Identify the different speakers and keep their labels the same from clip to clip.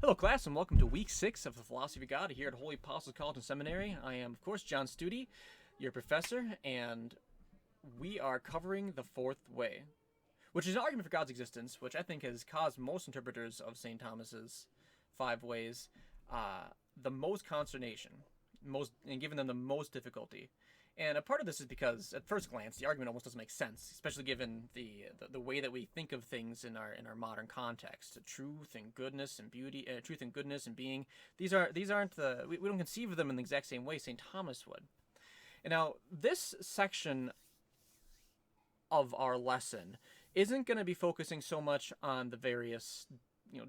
Speaker 1: Hello, class, and welcome to week 6 of the Philosophy of God here at Holy Apostles College and Seminary. I am, of course, John Studi, your professor, and we are covering the fourth way, which is an argument for God's existence, which I think has caused most interpreters of St. Thomas's five ways the most consternation, and given them the most difficulty. And a part of this is because, at first glance, the argument almost doesn't make sense, especially given the way that we think of things in our modern context. Truth and goodness and beauty, truth and goodness and being. These aren't we don't conceive of them in the exact same way St. Thomas would. And now this section of our lesson isn't going to be focusing so much on the various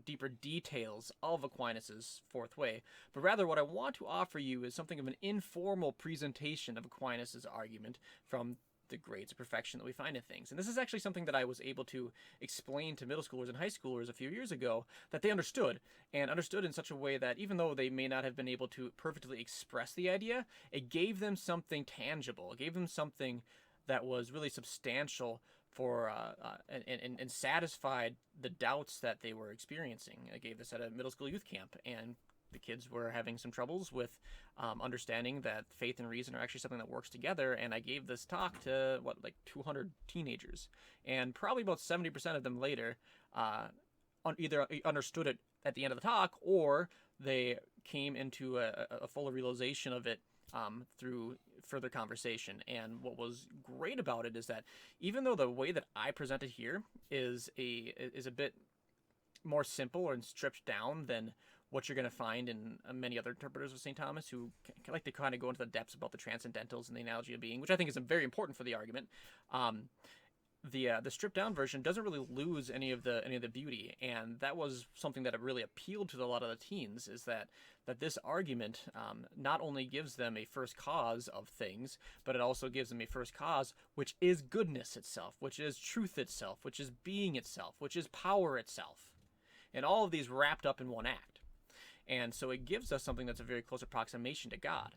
Speaker 1: deeper details of Aquinas's fourth way, but rather what I want to offer you is something of an informal presentation of Aquinas's argument from the grades of perfection that we find in things. And this is actually something that I was able to explain to middle schoolers and high schoolers a few years ago that they understood in such a way that even though they may not have been able to perfectly express the idea, it gave them something tangible. It gave them something that was really substantial for and satisfied the doubts that they were experiencing. I gave this at a middle school youth camp, and the kids were having some troubles with understanding that faith and reason are actually something that works together. And I gave this talk to 200 teenagers, and probably about 70% of them later either understood it at the end of the talk, or they came into a fuller realization of it through further conversation. And what was great about it is that even though the way that I presented here is a bit more simple and stripped down than what you're going to find in many other interpreters of St. Thomas, who like to kind of go into the depths about the transcendentals and the analogy of being, which I think is very important for the argument. The stripped down version doesn't really lose any of the beauty, and that was something that really appealed to a lot of the teens, is that this argument not only gives them a first cause of things, but it also gives them a first cause, which is goodness itself, which is truth itself, which is being itself, which is power itself, and all of these wrapped up in one act. And so it gives us something that's a very close approximation to God,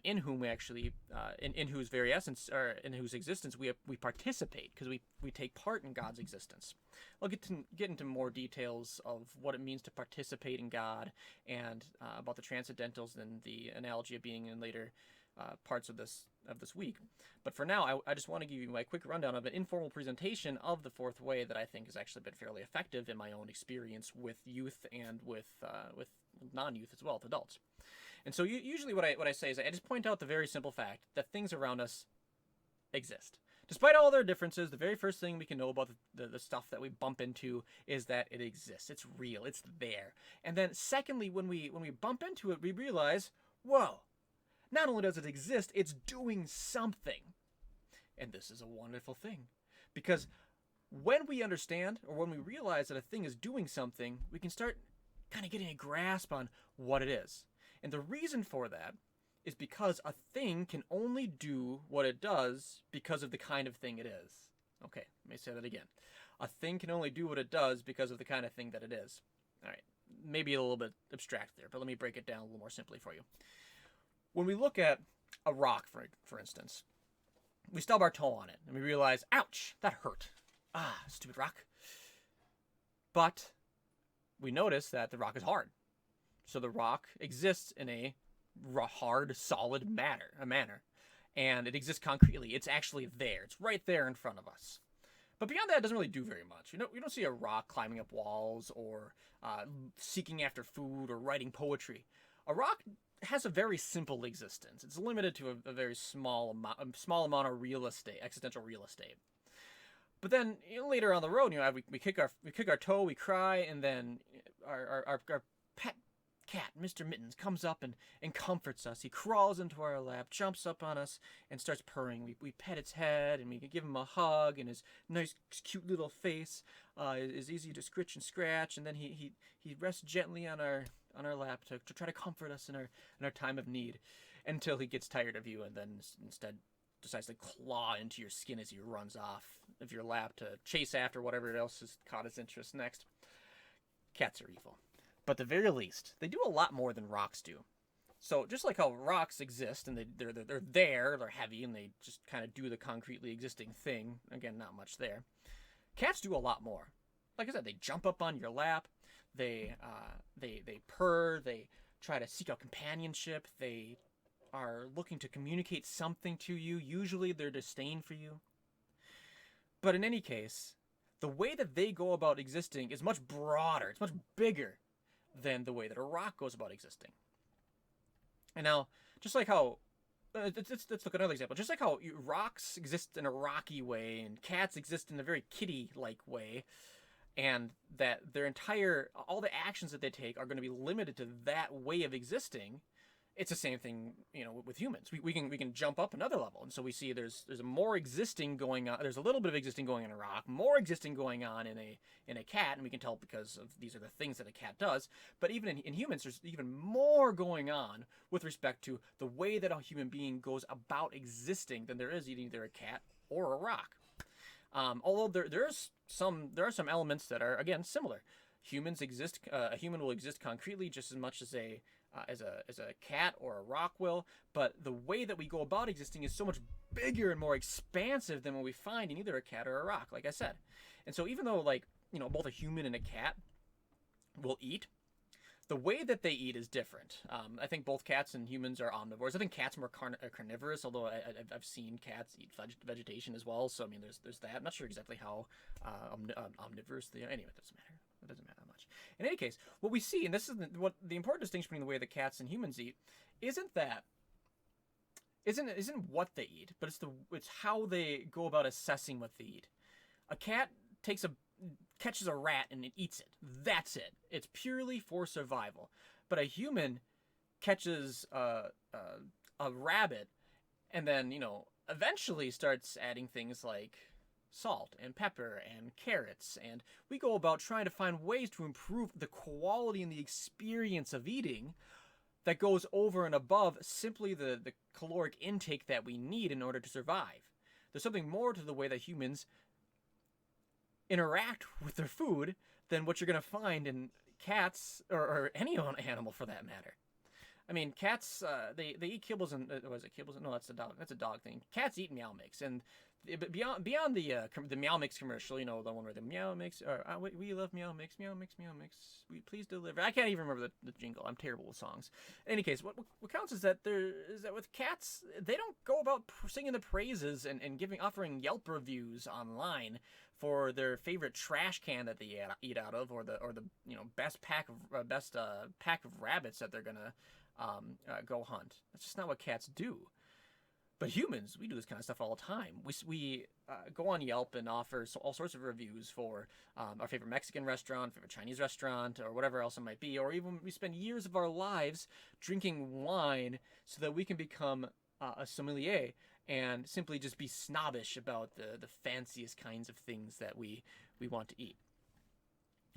Speaker 1: in whom we actually, in whose very essence, or in whose existence we participate, because we take part in God's existence. I'll get into more details of what it means to participate in God, and about the transcendentals and the analogy of being in later parts of this week. But for now, I just want to give you my quick rundown of an informal presentation of the fourth way that I think has actually been fairly effective in my own experience with youth and with non-youth as well, with adults. And so usually what I say is I just point out the very simple fact that things around us exist. Despite all their differences, the very first thing we can know about the stuff that we bump into is that it exists. It's real. It's there. And then secondly, when we bump into it, we realize, whoa, not only does it exist, it's doing something. And this is a wonderful thing, because when we understand, or when we realize that a thing is doing something, we can start kind of getting a grasp on what it is. And the reason for that is because a thing can only do what it does because of the kind of thing it is. Okay, let me say that again. A thing can only do what it does because of the kind of thing that it is. All right, maybe a little bit abstract there, but let me break it down a little more simply for you. When we look at a rock, for instance, we stub our toe on it, and we realize, ouch, that hurt. Ah, stupid rock. But we notice that the rock is hard. So the rock exists in a hard, solid manner. And it exists concretely. It's actually there. It's right there in front of us. But beyond that, it doesn't really do very much. You don't see a rock climbing up walls, or seeking after food, or writing poetry. A rock has a very simple existence. It's limited to a very small amount of real estate, existential real estate. But then later on the road, we kick our toe, we cry, and then our pet cat, Mr. Mittens, comes up and comforts us. He crawls into our lap, jumps up on us, and starts purring. We pet its head, and we give him a hug, and his nice, cute little face is easy to scritch and scratch. And then he rests gently on our lap to try to comfort us in our time of need, until he gets tired of you, and then instead decides to claw into your skin as he runs off of your lap to chase after whatever else has caught his interest next. Cats are evil. But at the very least, they do a lot more than rocks do. So just like how rocks exist, and they're heavy, and they just kind of do the concretely existing thing, again, not much there, cats do a lot more. Like I said, they jump up on your lap, They purr. They try to seek out companionship. They are looking to communicate something to you. Usually, their disdain for you. But in any case, the way that they go about existing is much broader. It's much bigger than the way that a rock goes about existing. And now, just like how let's look at another example. Just like how rocks exist in a rocky way and cats exist in a very kitty-like way, and that all the actions that they take are going to be limited to that way of existing. It's the same thing, with humans. We can jump up another level, and so we see there's a more existing going on. There's a little bit of existing going on in a rock, more existing going on in a cat, and we can tell because of these are the things that a cat does. But even in humans, there's even more going on with respect to the way that a human being goes about existing than there is either a cat or a rock. Although there are some elements that are again similar. Humans exist. A human will exist concretely just as much as a cat or a rock will, but the way that we go about existing is so much bigger and more expansive than what we find in either a cat or a rock, like I said. And so even though both a human and a cat will eat, the way that they eat is different. I think both cats and humans are omnivores. I think cats are more carnivorous, although I've seen cats eat vegetation as well. So I mean, there's that. I'm not sure exactly how omnivorous they are. Anyway, it doesn't matter. It doesn't matter that much. In any case, what we see, and this is what the important distinction between the way that cats and humans eat, isn't what they eat, but it's how they go about assessing what they eat. A cat catches a rat and it eats it. That's it. It's purely for survival. But a human catches a rabbit and then, eventually starts adding things like salt and pepper and carrots, and we go about trying to find ways to improve the quality and the experience of eating that goes over and above simply the caloric intake that we need in order to survive. There's something more to the way that humans interact with their food than what you're going to find in cats or any animal for that matter. I mean, cats, they eat kibbles and, was it kibbles? No, that's a dog thing. Cats eat meow mix, and beyond the meow mix commercial, the one where the meow mix, or we love meow mix, we please deliver. I can't even remember the jingle. I'm terrible with songs. In any case, what counts is that with cats, they don't go about singing the praises and offering Yelp reviews online for their favorite trash can that they eat out of, or the best pack of rabbits that they're gonna go hunt. That's just not what cats do. But humans, we do this kind of stuff all the time. We go on Yelp and offer all sorts of reviews for our favorite Mexican restaurant, favorite Chinese restaurant, or whatever else it might be. Or even we spend years of our lives drinking wine so that we can become a sommelier and simply just be snobbish about the fanciest kinds of things that we want to eat.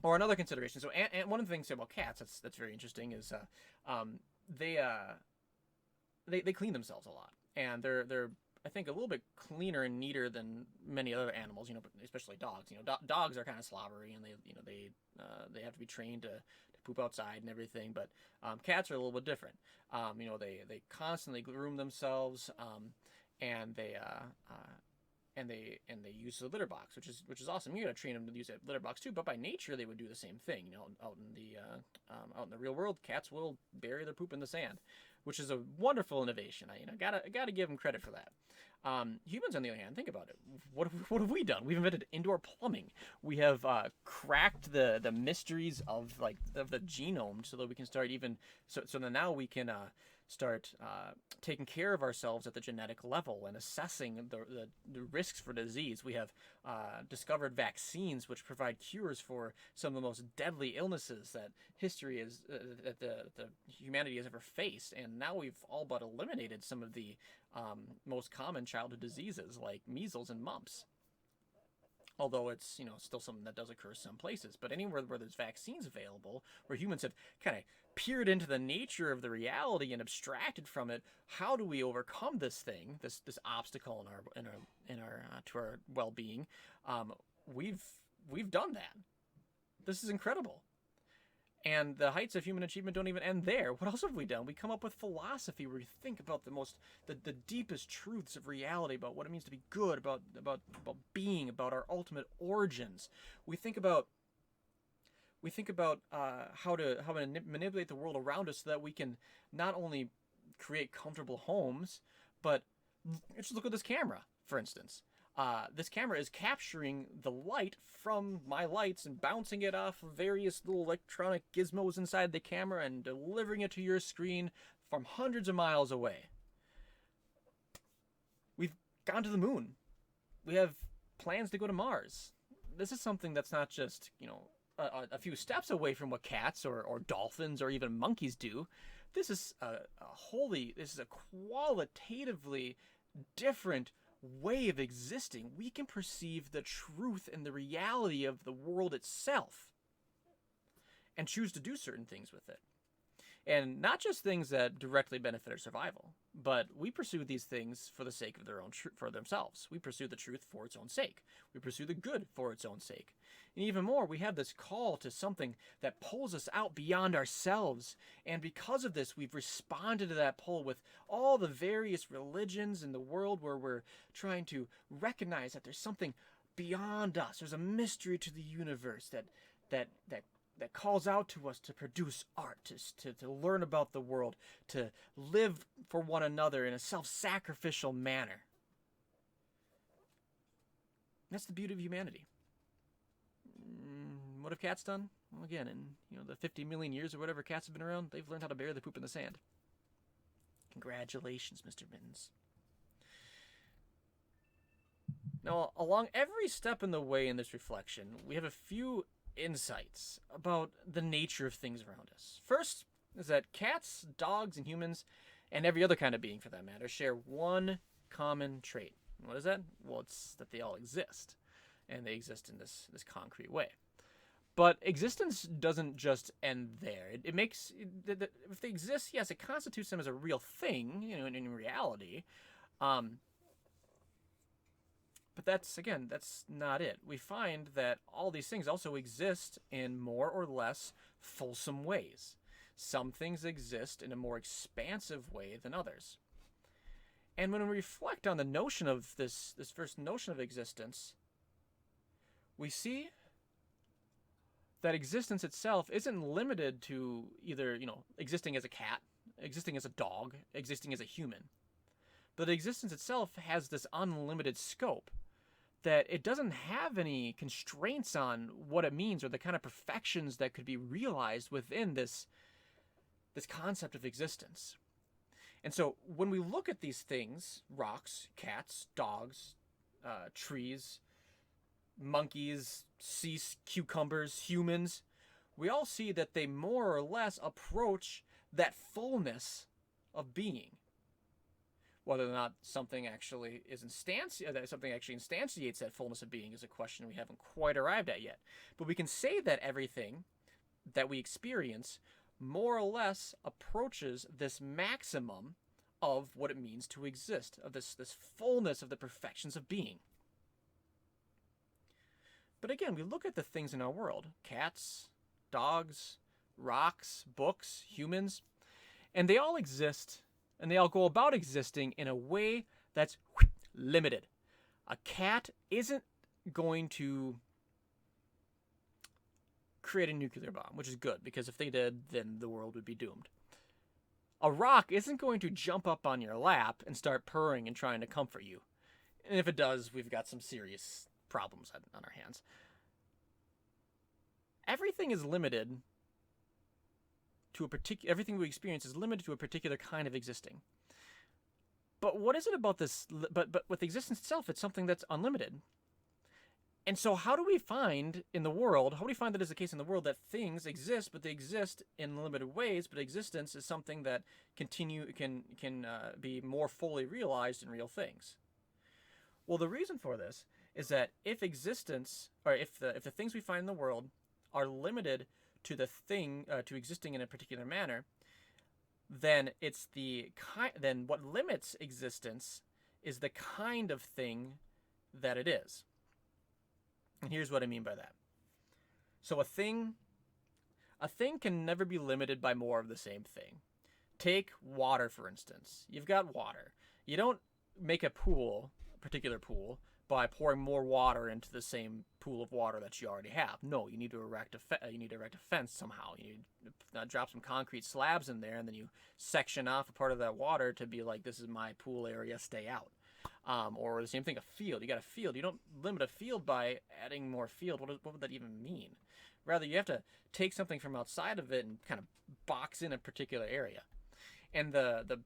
Speaker 1: Or another consideration. So, and one of the things about cats that's very interesting is they clean themselves a lot. And they're I think a little bit cleaner and neater than many other animals, but especially dogs. Dogs are kind of slobbery, and they have to be trained to poop outside and everything. But cats are a little bit different. They constantly groom themselves, and they use the litter box, which is awesome. You got to train them to use that litter box too. But by nature, they would do the same thing. Out in the real world, cats will bury their poop in the sand, which is a wonderful innovation. I gotta give them credit for that. Humans, on the other hand, think about it. What have we done? We've invented indoor plumbing. We have cracked the mysteries of the genome, so that we can start so that now we can start taking care of ourselves at the genetic level and assessing the risks for disease. We have discovered vaccines which provide cures for some of the most deadly illnesses that history that the humanity has ever faced. And now we've all but eliminated some of the most common childhood diseases like measles and mumps. Although it's still something that does occur some places, but anywhere where there's vaccines available, where humans have kind of peered into the nature of the reality and abstracted from it, how do we overcome this obstacle in our to our well-being? We've done that. This is incredible. And the heights of human achievement don't even end there. What else have we done? We come up with philosophy where we think about the deepest truths of reality, about what it means to be good, about being, about our ultimate origins. We think about We think about how to manipulate the world around us so that we can not only create comfortable homes, but just look at this camera, for instance. This camera is capturing the light from my lights and bouncing it off of various little electronic gizmos inside the camera and delivering it to your screen from hundreds of miles away. We've gone to the moon. We have plans to go to Mars. This is something that's not just, a few steps away from what cats or dolphins or even monkeys do. This is this is a qualitatively different way of existing. We can perceive the truth and the reality of the world itself and choose to do certain things with it. And not just things that directly benefit our survival, but we pursue these things for the sake of their own for themselves. We pursue the truth for its own sake. We pursue the good for its own sake. And even more, we have this call to something that pulls us out beyond ourselves. And because of this, we've responded to that pull with all the various religions in the world where we're trying to recognize that there's something beyond us. There's a mystery to the universe that calls out to us to produce art, to learn about the world, to live for one another in a self-sacrificial manner. That's the beauty of humanity. What have cats done? Well, again, in the 50 million years or whatever cats have been around, they've learned how to bury the poop in the sand. Congratulations, Mr. Mittens. Now, along every step in the way in this reflection, we have a few insights about the nature of things around us. First is that cats, dogs, and humans, and every other kind of being for that matter, share one common trait. What is that? Well, it's that they all exist, and they exist in this concrete way. But existence doesn't just end there. It makes if they exist, yes, it constitutes them as a real thing, in reality. But that's not it. We find that all these things also exist in more or less fulsome ways. Some things exist in a more expansive way than others. And when we reflect on the notion of this first notion of existence, we see that existence itself isn't limited to either, existing as a cat, existing as a dog, existing as a human. But existence itself has this unlimited scope, that it doesn't have any constraints on what it means or the kind of perfections that could be realized within this concept of existence. And so when we look at these things, rocks, cats, dogs, trees, monkeys, sea cucumbers, humans, we all see that they more or less approach that fullness of being. Whether or not something actually instantiates that fullness of being is a question we haven't quite arrived at yet. But we can say that everything that we experience more or less approaches this maximum of what it means to exist, of this fullness of the perfections of being. But again, we look at the things in our world, cats, dogs, rocks, books, humans, and they all exist, and they all go about existing in a way that's limited. A cat isn't going to create a nuclear bomb, which is good, because if they did, then the world would be doomed. A rock isn't going to jump up on your lap and start purring and trying to comfort you. And if it does, we've got some serious problems on our hands. Everything is limited to everything we experience is limited to a particular kind of existing. But what is it about this? But with existence itself, it's something that's unlimited. And so how do we find that is the case in the world, that things exist, but they exist in limited ways, but existence is something that can be more fully realized in real things? Well, the reason for this is that if existence, or if the things we find in the world are limited to the thing, to existing in a particular manner, then then what limits existence is the kind of thing that it is. And here's what I mean by that. So a thing can never be limited by more of the same thing. Take water, for instance. You've got water. You don't make a particular pool, by pouring more water into the same pool of water that you already have. No, you need to erect a fence somehow. You need to drop some concrete slabs in there, and then you section off a part of that water to be like, this is my pool area, stay out. Or the same thing, a field. You got a field. You don't limit a field by adding more field. What would that even mean? Rather, you have to take something from outside of it and kind of box in a particular area. And the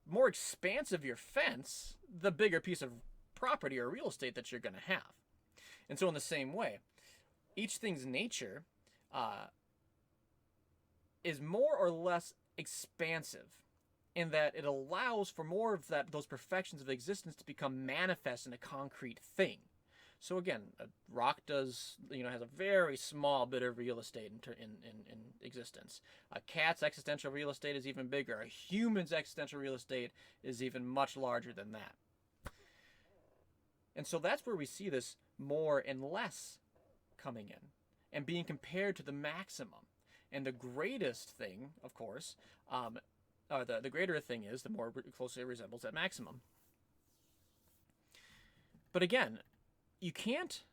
Speaker 1: more expansive your fence, the bigger piece of property or real estate that you're going to have. And so in the same way, each thing's nature is more or less expansive in that it allows for more of those perfections of existence to become manifest in a concrete thing. So again, a rock has a very small bit of real estate in existence. A cat's existential real estate is even bigger. A human's existential real estate is even much larger than that. And so that's where we see this more and less coming in and being compared to the maximum. And the greatest thing, of course, the greater a thing is, the more closely it resembles that maximum. But again, you can't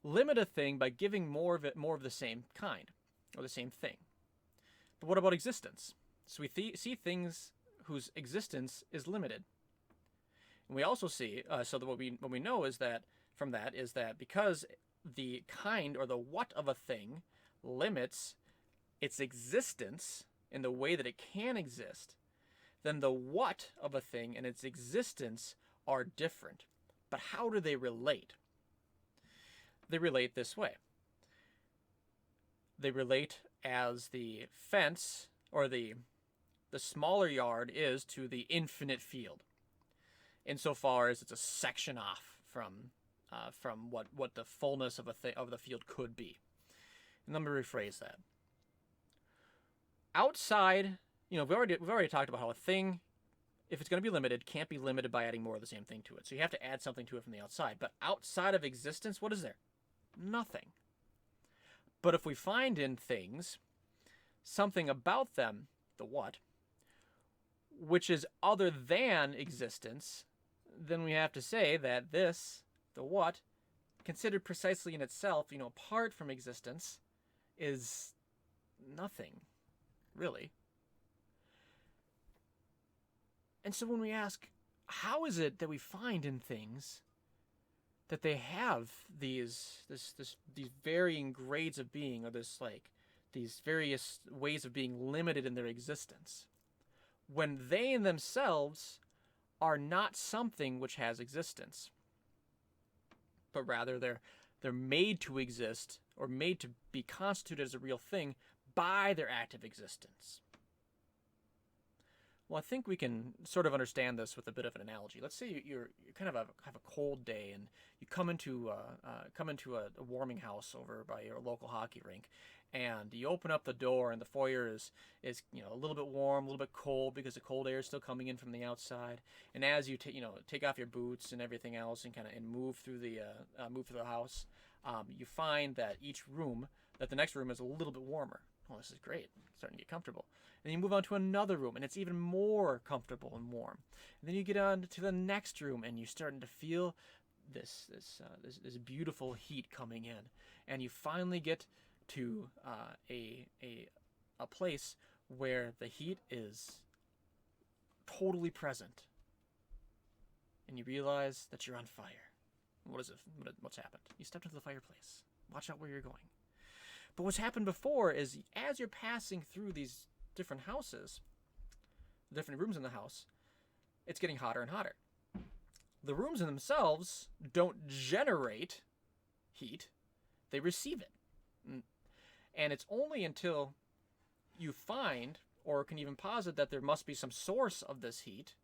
Speaker 1: limit a thing by giving more of the same kind or the same thing. But what about existence? So we see things whose existence is limited. And we also see, so that what we know is that from that is that because the kind or the what of a thing limits its existence in the way that it can exist, then the what of a thing and its existence are different. But how do they relate? They relate this way. They relate as the fence or the smaller yard is to the infinite field, insofar as it's a section off from what the fullness of the field could be. And let me rephrase that. Outside, we've already talked about how a thing, if it's going to be limited, can't be limited by adding more of the same thing to it. So you have to add something to it from the outside. But outside of existence, what is there? Nothing. But if we find in things something about them, the what, which is other than existence, then we have to say that this, the what, considered precisely in itself, apart from existence, is nothing, really. And so when we ask, how is it that we find in things that they have these varying grades of being, or these various ways of being limited in their existence, when they in themselves are not something which has existence, but rather they're made to exist or made to be constituted as a real thing by their active existence? Well, I think we can sort of understand this with a bit of an analogy. Let's say you kind of have a cold day, and you come into a warming house over by your local hockey rink, and you open up the door, and the foyer is a little bit warm, a little bit cold because the cold air is still coming in from the outside. And as you take off your boots and everything else and move through the house, you find that the next room is a little bit warmer. Oh, this is great. I'm starting to get comfortable. And then you move on to another room, and it's even more comfortable and warm. And then you get on to the next room, and you're starting to feel this beautiful heat coming in. And you finally get to a place where the heat is totally present, and you realize that you're on fire. What's happened? You stepped into the fireplace. Watch out where you're going. But what's happened before is, as you're passing through these different houses, different rooms in the house, it's getting hotter and hotter. The rooms in themselves don't generate heat, they receive it. And it's only until you find, or can even posit, that there must be some source of this heat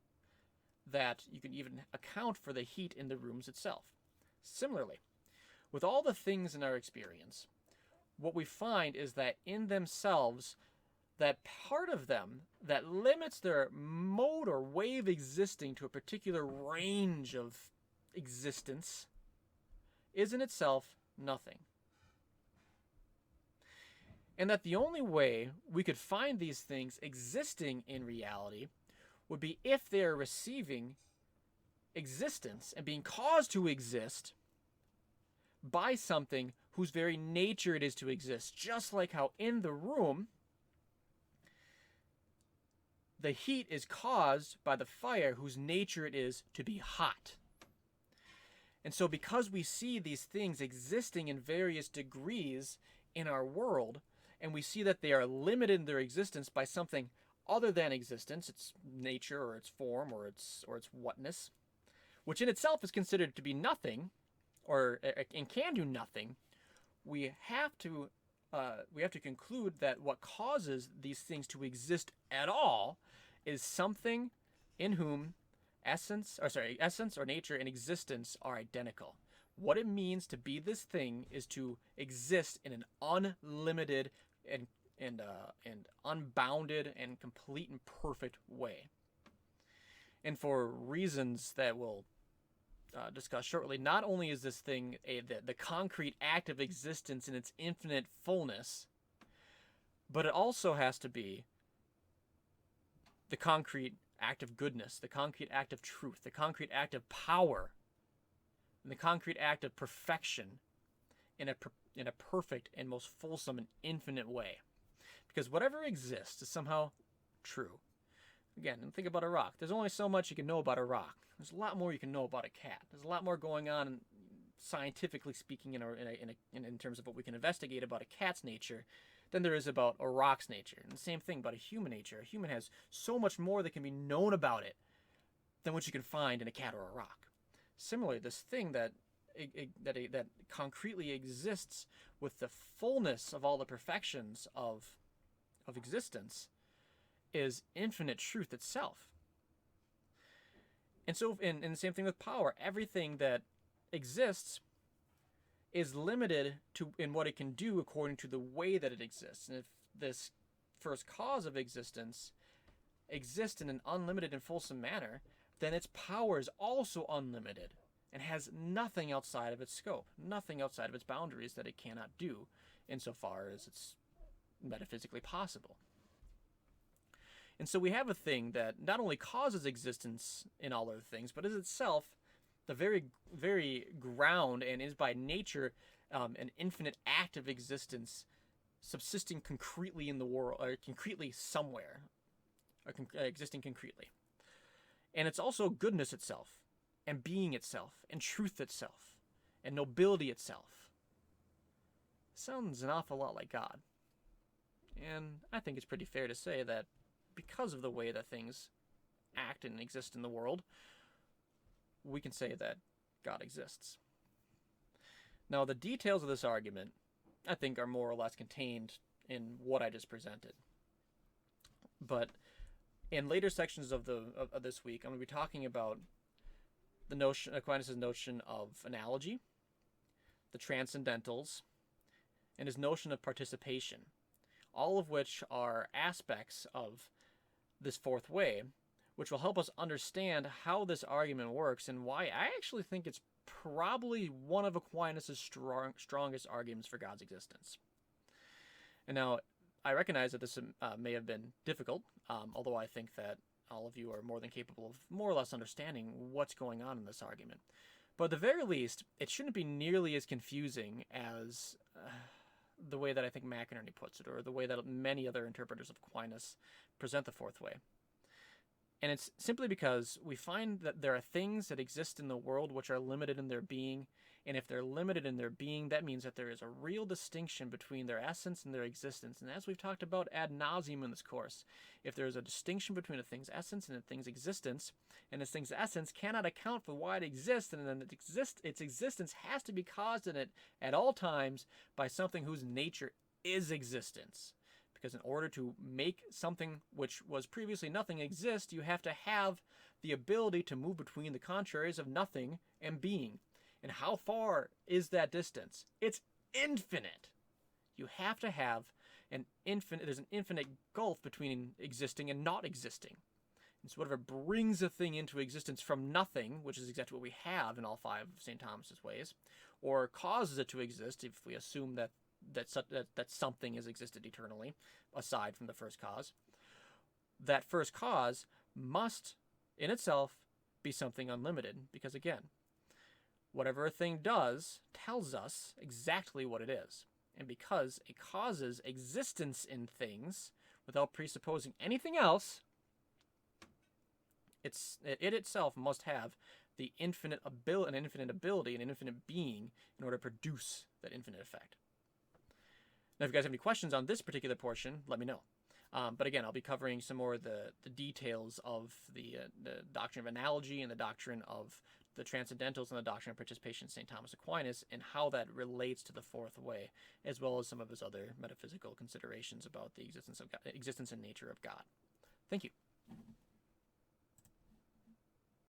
Speaker 1: that you can even account for the heat in the rooms itself. Similarly, with all the things in our experience, what we find is that in themselves, that part of them that limits their mode or way of existing to a particular range of existence is in itself nothing. And that the only way we could find these things existing in reality would be if they are receiving existence and being caused to exist by something whose very nature it is to exist. Just like how in the room, the heat is caused by the fire whose nature it is to be hot. And so because we see these things existing in various degrees in our world, and we see that they are limited in their existence by something other than existence, its nature or its form or its whatness, which in itself is considered to be nothing, and can do nothing, we have to conclude that what causes these things to exist at all is something in whom essence or nature and existence are identical. What it means to be this thing is to exist in an unlimited and unbounded and complete and perfect way. And for reasons that we'll discuss shortly, not only is this thing the concrete act of existence in its infinite fullness, but it also has to be the concrete act of goodness, the concrete act of truth, the concrete act of power, and the concrete act of perfection in a perfect and most fulsome and infinite way. Because whatever exists is somehow true. Again, think about a rock. There's only so much you can know about a rock. There's a lot more you can know about a cat. There's a lot more going on, scientifically speaking, in terms of what we can investigate about a cat's nature than there is about a rock's nature. And the same thing about a human nature. A human has so much more that can be known about it than what you can find in a cat or a rock. Similarly, this thing that concretely exists with the fullness of all the perfections of existence is infinite truth itself. And so, in the same thing with power, everything that exists is limited in what it can do according to the way that it exists. And if this first cause of existence exists in an unlimited and fulsome manner, then its power is also unlimited and has nothing outside of its scope, nothing outside of its boundaries that it cannot do insofar as it's metaphysically possible. And so we have a thing that not only causes existence in all other things, but is itself the very, very ground and is by nature an infinite act of existence, subsisting concretely in the world, or concretely somewhere, or existing concretely. And it's also goodness itself, and being itself, and truth itself, and nobility itself. Sounds an awful lot like God. And I think it's pretty fair to say that because of the way that things act and exist in the world, we can say that God exists. Now, the details of this argument, I think, are more or less contained in what I just presented. But in later sections of this week, I'm going to be talking about the notion, Aquinas' notion of analogy, the transcendentals, and his notion of participation, all of which are aspects of this fourth way, which will help us understand how this argument works and why I actually think it's probably one of Aquinas' strongest arguments for God's existence. And now, I recognize that this may have been difficult, although I think that all of you are more than capable of more or less understanding what's going on in this argument. But at the very least, it shouldn't be nearly as confusing as the way that I think McInerney puts it, or the way that many other interpreters of Aquinas present the fourth way. And it's simply because we find that there are things that exist in the world which are limited in their being, and if they're limited in their being, that means that there is a real distinction between their essence and their existence. And as we've talked about ad nauseum in this course, if there is a distinction between a thing's essence and a thing's existence, and this thing's essence cannot account for why it exists, and then its existence has to be caused in it at all times by something whose nature is existence. Because in order to make something which was previously nothing exist, you have to have the ability to move between the contraries of nothing and being. And how far is that distance? It's infinite. You have to have there's an infinite gulf between existing and not existing. And so whatever brings a thing into existence from nothing, which is exactly what we have in all five of St. Thomas's ways, or causes it to exist, if we assume that something has existed eternally, aside from the first cause, that first cause must, in itself, be something unlimited, because again, whatever a thing does tells us exactly what it is. And because it causes existence in things without presupposing anything else, it itself must have the an infinite ability, an infinite being in order to produce that infinite effect. Now, if you guys have any questions on this particular portion, let me know. But again, I'll be covering some more of the details of the doctrine of analogy and the doctrine of the transcendentals and the doctrine of participation in St. Thomas Aquinas and how that relates to the fourth way, as well as some of his other metaphysical considerations about the existence and nature of God. Thank you.